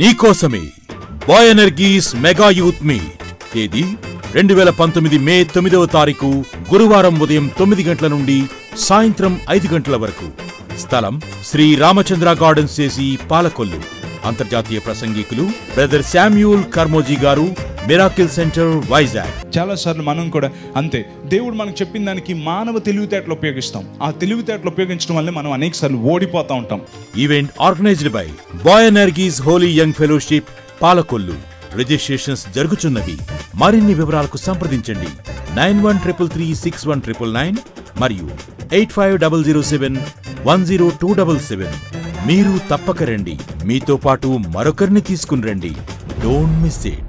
మీకోసమే bye ఎనర్గీస్ mega youth meet. తేదీ 2019 మే 9వ తారీఖు గురువారం ఉదయం 9 గంటల నుండి సాయంత్రం 5 గంటల వరకు. స్థలం శ్రీ రామచంద్ర గార్డెన్స్ చేసి పాలకొల్లు. అంతర్జాతీయ ప్రసంగికులు బ్రదర్ శామ్యూల్ కర్మోజీ గారు, మిరాకిల్ సెంటర్, వైజాగ్. చాలా సార్లు మనం కూడా అంతే, దేవుడు మనకు చెప్పిన దానికి మానవ తెలివితేటలు ఉపయోగిస్తాం. ఆ తెలివితేటలు ఉపయోగించడం వల్ల మనం అనేక సార్లు ఓడిపోతా ఉంటాం. Event organised by boy energies holy young fellowship, Palakollu. Registrations జరుగుతున్నవి. మరిన్ని వివరాలకు సంప్రదించండి 9133361999 మరియు 8500710277. మీరు తప్పక రండి. మీతో పాటు మరొకరిని తీసుకుని రండి. Don't miss it.